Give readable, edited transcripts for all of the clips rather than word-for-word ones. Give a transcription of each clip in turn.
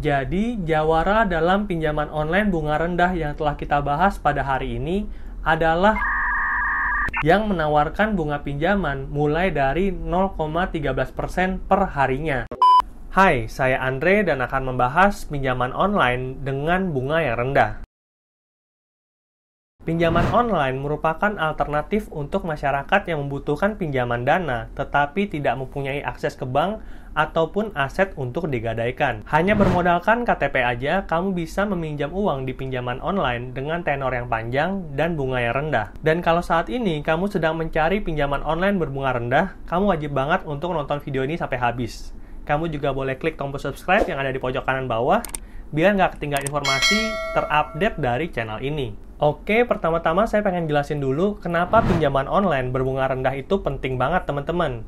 Jadi, jawara dalam pinjaman online bunga rendah yang telah kita bahas pada hari ini adalah yang menawarkan bunga pinjaman mulai dari 0,13% per harinya. Hai, saya Andre dan akan membahas pinjaman online dengan bunga yang rendah. Pinjaman online merupakan alternatif untuk masyarakat yang membutuhkan pinjaman dana tetapi tidak mempunyai akses ke bank ataupun aset untuk digadaikan. Hanya bermodalkan KTP aja, kamu bisa meminjam uang di pinjaman online dengan tenor yang panjang dan bunga yang rendah. Dan kalau saat ini kamu sedang mencari pinjaman online berbunga rendah, kamu wajib banget untuk nonton video ini sampai habis. Kamu juga boleh klik tombol subscribe yang ada di pojok kanan bawah, biar nggak ketinggalan informasi terupdate dari channel ini. Oke, pertama-tama saya pengen jelasin dulu kenapa pinjaman online berbunga rendah itu penting banget teman-teman.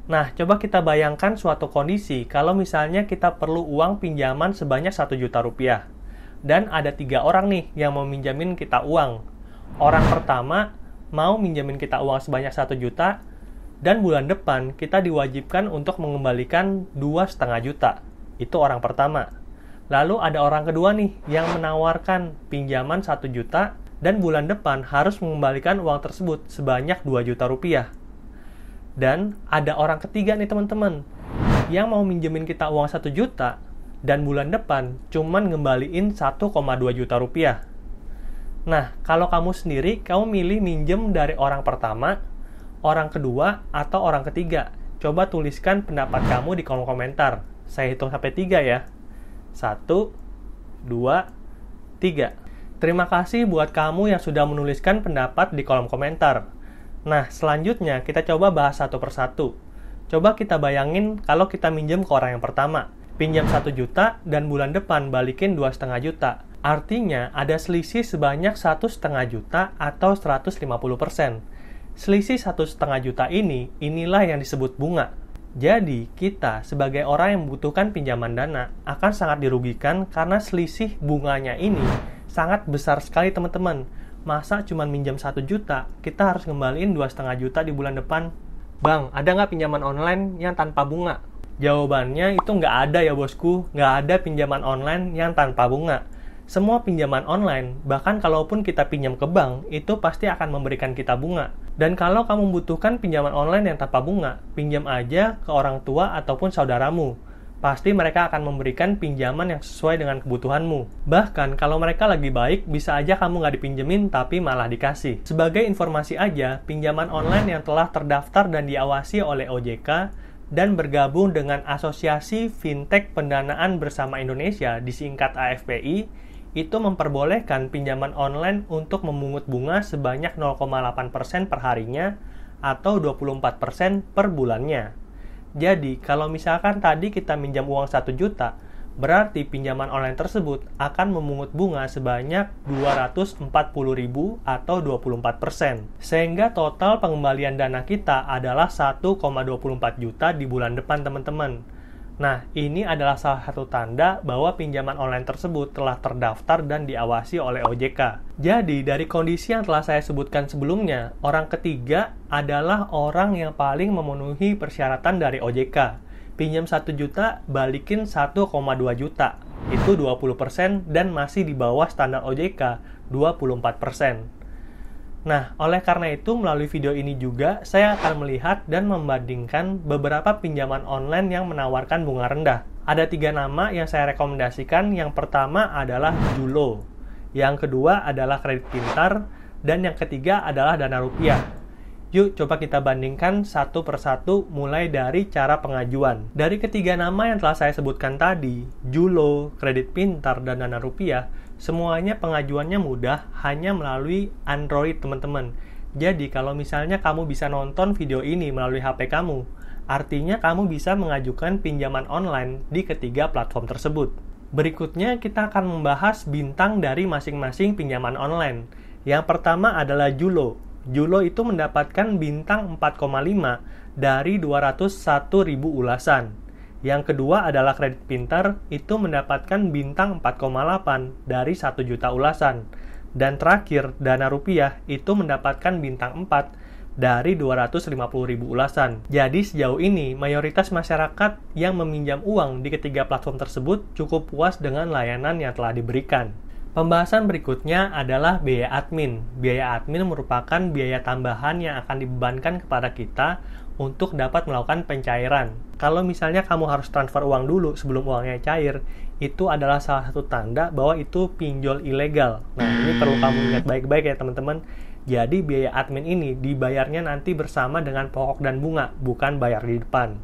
Nah, coba kita bayangkan suatu kondisi kalau misalnya kita perlu uang pinjaman sebanyak 1 juta rupiah. Dan ada 3 orang nih yang mau minjamin kita uang. Orang pertama mau minjamin kita uang sebanyak 1 juta, dan bulan depan kita diwajibkan untuk mengembalikan 2,5 juta. Itu orang pertama. Lalu ada orang kedua nih yang menawarkan pinjaman 1 juta dan bulan depan harus mengembalikan uang tersebut sebanyak 2 juta rupiah. Dan ada orang ketiga nih teman-teman yang mau minjemin kita uang 1 juta dan bulan depan cuman ngembaliin 1,2 juta rupiah. Nah, kalau kamu sendiri, kamu milih minjem dari orang pertama, orang kedua, atau orang ketiga? Coba tuliskan pendapat kamu di kolom komentar. Saya hitung sampai 3 ya. 1, 2, 3. Terima kasih buat kamu yang sudah menuliskan pendapat di kolom komentar. Nah, selanjutnya kita coba bahas satu persatu. Coba kita bayangin kalau kita minjem ke orang yang pertama. Pinjam 1 juta dan bulan depan balikin 2,5 juta. Artinya ada selisih sebanyak 1,5 juta atau 150%. Selisih 1,5 juta inilah yang disebut bunga. Jadi, kita sebagai orang yang membutuhkan pinjaman dana akan sangat dirugikan karena selisih bunganya ini sangat besar sekali teman-teman. Masa cuma minjam 1 juta, kita harus ngembaliin 2,5 juta di bulan depan? Bang, ada nggak pinjaman online yang tanpa bunga? Jawabannya itu nggak ada ya bosku, nggak ada pinjaman online yang tanpa bunga. Semua pinjaman online, bahkan kalaupun kita pinjam ke bank, itu pasti akan memberikan kita bunga. Dan kalau kamu membutuhkan pinjaman online yang tanpa bunga, pinjam aja ke orang tua ataupun saudaramu. Pasti mereka akan memberikan pinjaman yang sesuai dengan kebutuhanmu. Bahkan kalau mereka lagi baik, bisa aja kamu nggak dipinjemin tapi malah dikasih. Sebagai informasi aja, pinjaman online yang telah terdaftar dan diawasi oleh OJK dan bergabung dengan Asosiasi Fintech Pendanaan Bersama Indonesia, disingkat AFPI, itu memperbolehkan pinjaman online untuk memungut bunga sebanyak 0,8% per harinya atau 24% per bulannya. Jadi, kalau misalkan tadi kita minjam uang 1 juta, berarti pinjaman online tersebut akan memungut bunga sebanyak 240.000 atau 24%. Sehingga total pengembalian dana kita adalah 1,24 juta di bulan depan teman-teman. Nah, ini adalah salah satu tanda bahwa pinjaman online tersebut telah terdaftar dan diawasi oleh OJK. Jadi, dari kondisi yang telah saya sebutkan sebelumnya, orang ketiga adalah orang yang paling memenuhi persyaratan dari OJK. Pinjam 1 juta, balikin 1,2 juta. Itu 20% dan masih di bawah standar OJK, 24%. Nah, oleh karena itu, melalui video ini juga, saya akan melihat dan membandingkan beberapa pinjaman online yang menawarkan bunga rendah. Ada 3 nama yang saya rekomendasikan. Yang pertama adalah Julo, yang kedua adalah Kredit Pintar, dan yang ketiga adalah Dana Rupiah. Yuk, coba kita bandingkan satu persatu mulai dari cara pengajuan. Dari ketiga nama yang telah saya sebutkan tadi, Julo, Kredit Pintar, dan Dana Rupiah, semuanya pengajuannya mudah, hanya melalui Android teman-teman. Jadi kalau misalnya kamu bisa nonton video ini melalui HP kamu, artinya kamu bisa mengajukan pinjaman online di ketiga platform tersebut. Berikutnya kita akan membahas bintang dari masing-masing pinjaman online. Yang pertama adalah Julo. Julo itu mendapatkan bintang 4,5 dari 201.000 ulasan. Yang kedua adalah Kredit Pintar, itu mendapatkan bintang 4,8 dari 1 juta ulasan. Dan terakhir, Dana Rupiah itu mendapatkan bintang 4 dari 250.000 ulasan. Jadi sejauh ini, mayoritas masyarakat yang meminjam uang di ketiga platform tersebut cukup puas dengan layanan yang telah diberikan. Pembahasan berikutnya adalah biaya admin. Biaya admin merupakan biaya tambahan yang akan dibebankan kepada kita untuk dapat melakukan pencairan. Kalau misalnya kamu harus transfer uang dulu sebelum uangnya cair, itu adalah salah satu tanda bahwa itu pinjol ilegal. Nah, ini perlu kamu ingat baik-baik ya teman-teman. Jadi biaya admin ini dibayarnya nanti bersama dengan pokok dan bunga, bukan bayar di depan.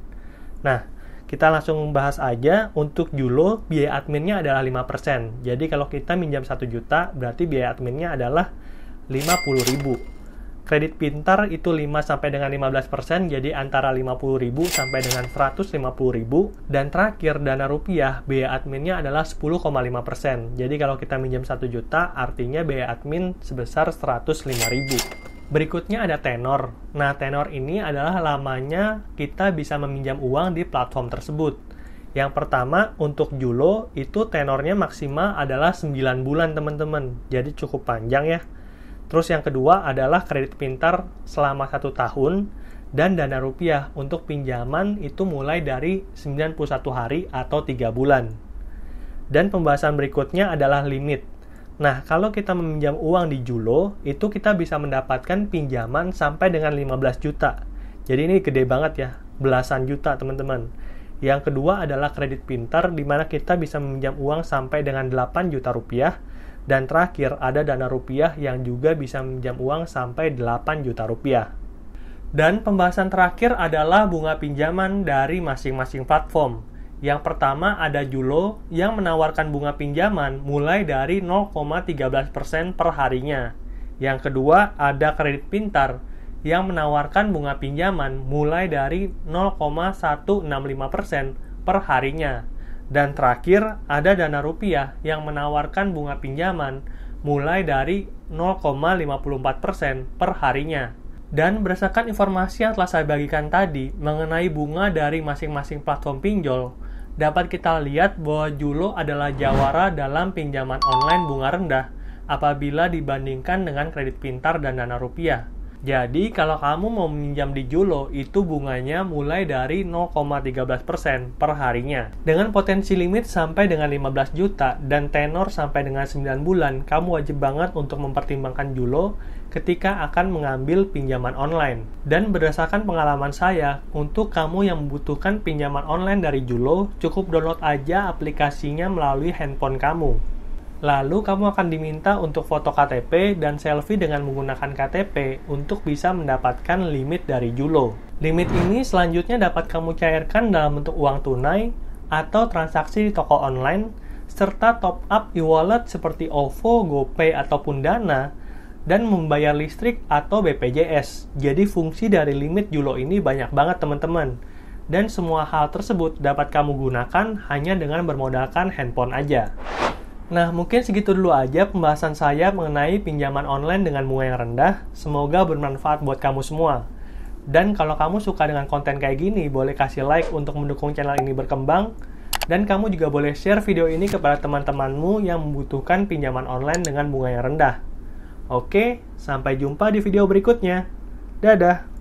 Nah, kita langsung bahas aja. Untuk Julo, biaya adminnya adalah 5%. Jadi kalau kita minjam 1 juta, berarti biaya adminnya adalah 50.000. Kredit Pintar itu 5 sampai dengan 15%, jadi antara 50.000 sampai dengan 150.000. Dan terakhir, Dana Rupiah, biaya adminnya adalah 10,5%. Jadi kalau kita minjam 1 juta, artinya biaya admin sebesar 105.000. Berikutnya ada tenor. Nah, tenor ini adalah lamanya kita bisa meminjam uang di platform tersebut. Yang pertama, untuk Julo, itu tenornya maksimal adalah 9 bulan, teman-teman. Jadi cukup panjang ya. Terus yang kedua adalah Kredit Pintar selama 1 tahun. Dan Dana Rupiah untuk pinjaman itu mulai dari 91 hari atau 3 bulan. Dan pembahasan berikutnya adalah limit. Nah, kalau kita meminjam uang di Julo, itu kita bisa mendapatkan pinjaman sampai dengan 15 juta. Jadi ini gede banget ya, belasan juta teman-teman. Yang kedua adalah Kredit Pintar, di mana kita bisa meminjam uang sampai dengan 8 juta rupiah. Dan terakhir ada Dana Rupiah yang juga bisa meminjam uang sampai 8 juta rupiah. Dan pembahasan terakhir adalah bunga pinjaman dari masing-masing platform. Yang pertama ada Julo yang menawarkan bunga pinjaman mulai dari 0,13% per harinya. Yang kedua ada Kredit Pintar yang menawarkan bunga pinjaman mulai dari 0,165% per harinya. Dan terakhir ada Dana Rupiah yang menawarkan bunga pinjaman mulai dari 0,54% per harinya. Dan berdasarkan informasi yang telah saya bagikan tadi mengenai bunga dari masing-masing platform pinjol, dapat kita lihat bahwa Julo adalah jawara dalam pinjaman online bunga rendah apabila dibandingkan dengan Kredit Pintar dan Dana Rupiah. Jadi, kalau kamu mau meminjam di Julo, itu bunganya mulai dari 0,13% per harinya. Dengan potensi limit sampai dengan 15 juta dan tenor sampai dengan 9 bulan, kamu wajib banget untuk mempertimbangkan Julo ketika akan mengambil pinjaman online. Dan berdasarkan pengalaman saya, untuk kamu yang membutuhkan pinjaman online dari Julo, cukup download aja aplikasinya melalui handphone kamu. Lalu kamu akan diminta untuk foto KTP dan selfie dengan menggunakan KTP untuk bisa mendapatkan limit dari Julo. Limit ini selanjutnya dapat kamu cairkan dalam bentuk uang tunai atau transaksi di toko online, serta top up e-wallet seperti OVO, GoPay, ataupun Dana, dan membayar listrik atau BPJS. Jadi fungsi dari limit Julo ini banyak banget teman-teman. Dan semua hal tersebut dapat kamu gunakan hanya dengan bermodalkan handphone aja. Nah, mungkin segitu dulu aja pembahasan saya mengenai pinjaman online dengan bunga yang rendah. Semoga bermanfaat buat kamu semua. Dan kalau kamu suka dengan konten kayak gini, boleh kasih like untuk mendukung channel ini berkembang. Dan kamu juga boleh share video ini kepada teman-temanmu yang membutuhkan pinjaman online dengan bunga yang rendah. Oke, sampai jumpa di video berikutnya. Dadah!